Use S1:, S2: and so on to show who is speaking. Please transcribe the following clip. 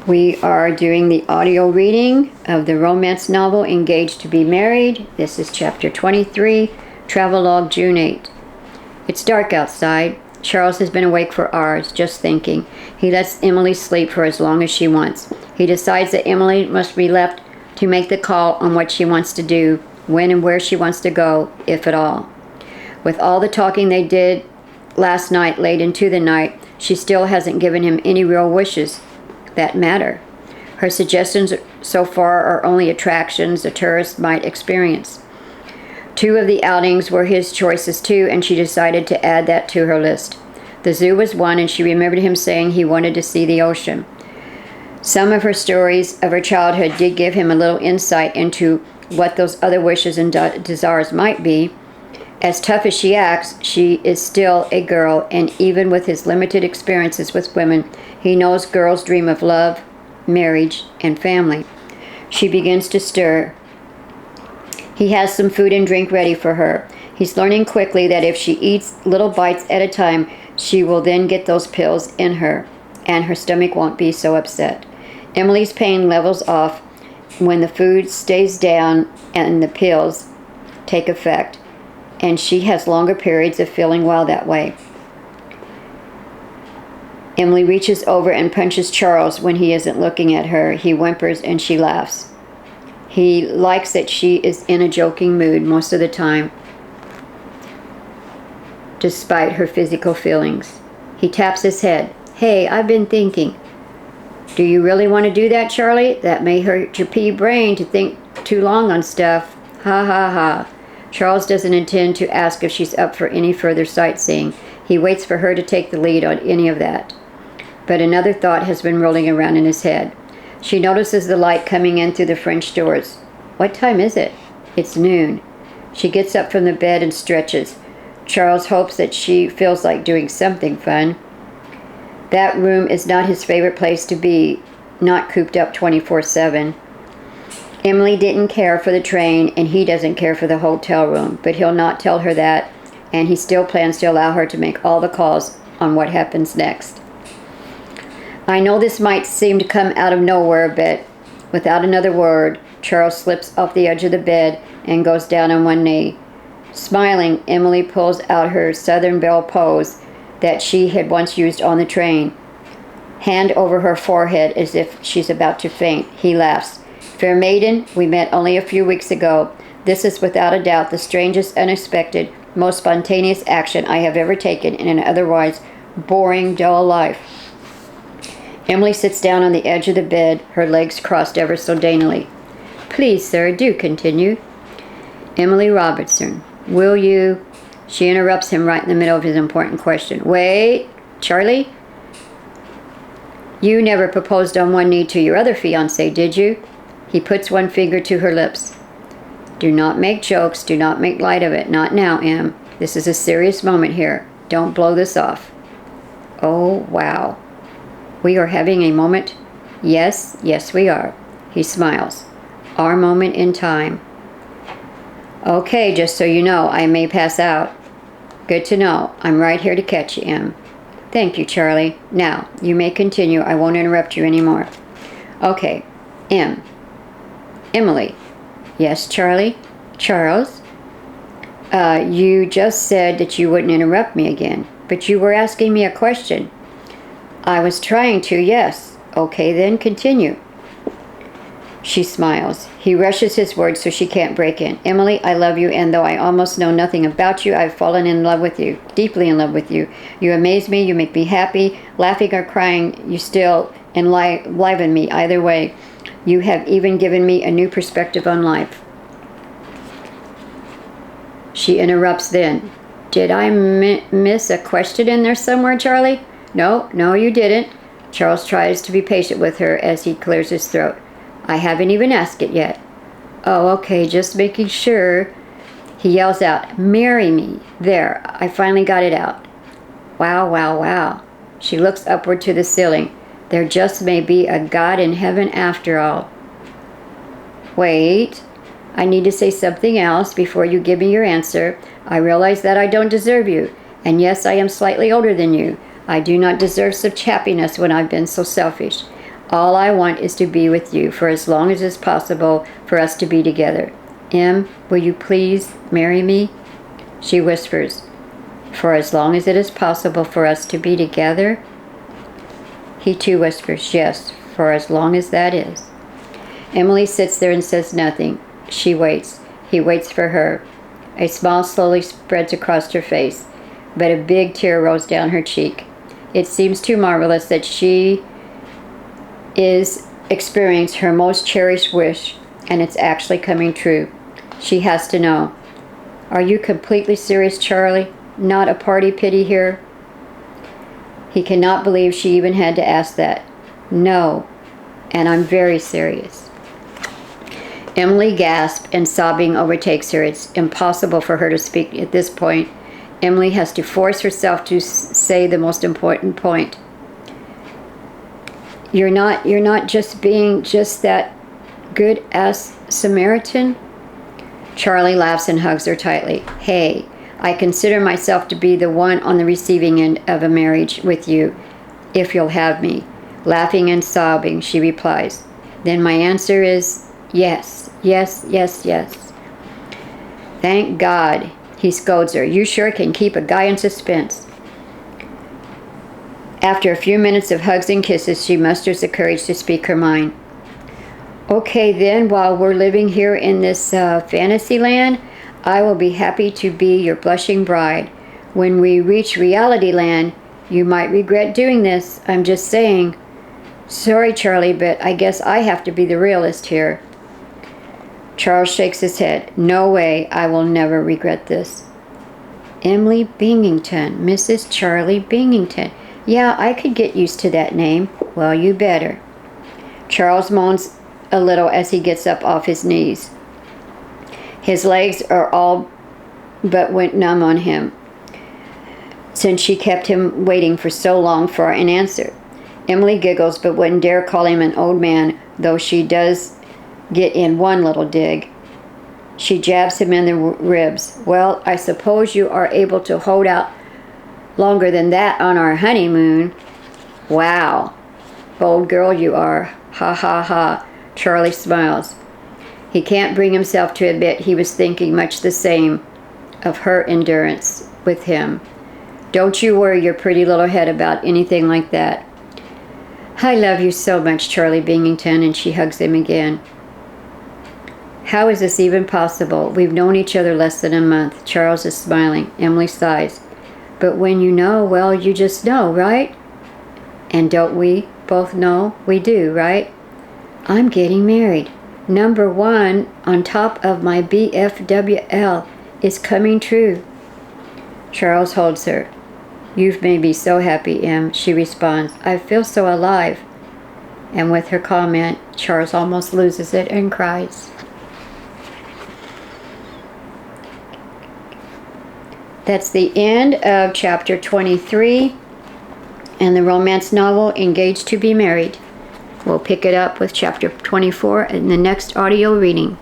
S1: We are doing the audio reading of the romance novel Engaged to be Married. This is chapter 23, Travelogue, June 8. It's dark outside. Charles has been awake for hours, just thinking. He lets Emily sleep for as long as she wants. He decides that Emily must be left to make the call on what she wants to do, when and where she wants to go, if at all. With all the talking they did last night, late into the night, she still hasn't given him any real wishes that matter. Her suggestions so far are only attractions a tourist might experience. 2 of the outings were his choices too, and she decided to add that to her list. The zoo was one, and she remembered him saying he wanted to see the ocean. Some of her stories of her childhood did give him a little insight into what those other wishes and desires might be. As tough as she acts, she is still a girl, and even with his limited experiences with women, he knows girls dream of love, marriage, and family. She begins to stir. He has some food and drink ready for her. He's learning quickly that if she eats little bites at a time, she will then get those pills in her, and her stomach won't be so upset. Emily's pain levels off when the food stays down and the pills take effect, and she has longer periods of feeling well that way. Emily reaches over and punches Charles when he isn't looking at her. He whimpers and she laughs. He likes that she is in a joking mood most of the time, despite her physical feelings. He taps his head. "Hey, I've been thinking." "Do you really want to do that, Charlie? That may hurt your pea brain to think too long on stuff." Ha ha ha. Charles doesn't intend to ask if she's up for any further sightseeing. He waits for her to take the lead on any of that. But another thought has been rolling around in his head. She notices the light coming in through the French doors. What time is it? It's noon. She gets up from the bed and stretches. Charles hopes that she feels like doing something fun. That room is not his favorite place to be, not cooped up 24/7. Emily didn't care for the train, and he doesn't care for the hotel room, but he'll not tell her that, and he still plans to allow her to make all the calls on what happens next. I know this might seem to come out of nowhere, but without another word, Charles slips off the edge of the bed and goes down on one knee. Smiling, Emily pulls out her Southern Belle pose that she had once used on the train, hand over her forehead as if she's about to faint. He laughs. "Fair maiden, we met only a few weeks ago. This is without a doubt the strangest, unexpected, most spontaneous action I have ever taken in an otherwise boring, dull life." Emily sits down on the edge of the bed, her legs crossed ever so daintily. "Please, sir, do continue." "Emily Robertson, will you—" She interrupts him right in the middle of his important question. "Wait, Charlie? You never proposed on one knee to your other fiancé, did you?" He puts one finger to her lips. "Do not make jokes. Do not make light of it. Not now, Em. This is a serious moment here. Don't blow this off." "Oh, wow. We are having a moment?" Yes, we are." He smiles. "Our moment in time." "Okay, just so you know, I may pass out." "Good to know. I'm right here to catch you, Em." "Thank you, Charlie. Now, you may continue. I won't interrupt you anymore." "Okay. Emily." "Yes, Charlie?" "Charles? You just said that you wouldn't interrupt me again, but you were asking me a question." "I was trying to, yes." "Okay, then continue." She smiles. He rushes his words so she can't break in. "Emily, I love you, and though I almost know nothing about you, I've fallen in love with you, deeply in love with you. You amaze me, you make me happy, laughing or crying, you still enliven me either way. You have even given me a new perspective on life." She interrupts then. "Did I miss a question in there somewhere, Charlie?" No, you didn't." Charles tries to be patient with her as he clears his throat. "I haven't even asked it yet." "Oh, okay, just making sure." He yells out, "Marry me." There, I finally got it out. Wow. She looks upward to the ceiling. There just may be a God in heaven after all. "Wait, I need to say something else before you give me your answer. I realize that I don't deserve you, and yes, I am slightly older than you. I do not deserve such happiness when I've been so selfish. All I want is to be with you for as long as it's possible for us to be together. Em, will you please marry me? She whispers, for as long as it is possible for us to be together? He too whispers, yes, for as long as that is. Emily sits there and says nothing. She waits. He waits for her. A smile slowly spreads across her face, but a big tear rolls down her cheek. It seems too marvelous that she is experiencing her most cherished wish, and it's actually coming true. She has to know. Are you completely serious, Charlie? Not a party pity here? He cannot believe she even had to ask that. No, and I'm very serious. Emily gasps and sobbing overtakes her. It's impossible for her to speak at this point. Emily has to force herself to say the most important point. You're not just being just that good ass Samaritan? Charlie laughs and hugs her tightly. Hey, I consider myself to be the one on the receiving end of a marriage with you, if you'll have me. Laughing and sobbing, she replies. Then my answer is yes, yes, yes, yes. Thank God, he scolds her. You sure can keep a guy in suspense. After a few minutes of hugs and kisses, she musters the courage to speak her mind. Okay then, while we're living here in this fantasy land, I will be happy to be your blushing bride. When we reach reality land, you might regret doing this. I'm just saying. Sorry, Charlie, but I guess I have to be the realist here. Charles shakes his head. No way, I will never regret this. Emily Bingenton, Mrs. Charlie Bingenton. Yeah, I could get used to that name. Well, you better. Charles moans a little as he gets up off his knees. His legs are all but went numb on him, since she kept him waiting for so long for an answer. Emily giggles, but wouldn't dare call him an old man, though she does get in one little dig. She jabs him in the ribs. Well, I suppose you are able to hold out longer than that on our honeymoon. Wow. Bold girl you are. Ha ha ha. Charlie smiles. He can't bring himself to admit he was thinking much the same of her endurance with him. Don't you worry your pretty little head about anything like that. I love you so much, Charlie Bingenton, and she hugs him again. How is this even possible? We've known each other less than a month. Charles is smiling. Emily sighs. But when you know, well, you just know, right? And don't we both know? We do, right? I'm getting married. Number one on top of my BFWL is coming true. Charles holds her. You've made me so happy, Em, she responds. I feel so alive. And with her comment, Charles almost loses it and cries. That's the end of chapter 23 and the romance novel Engaged to be Married. We'll pick it up with chapter 24 in the next audio reading.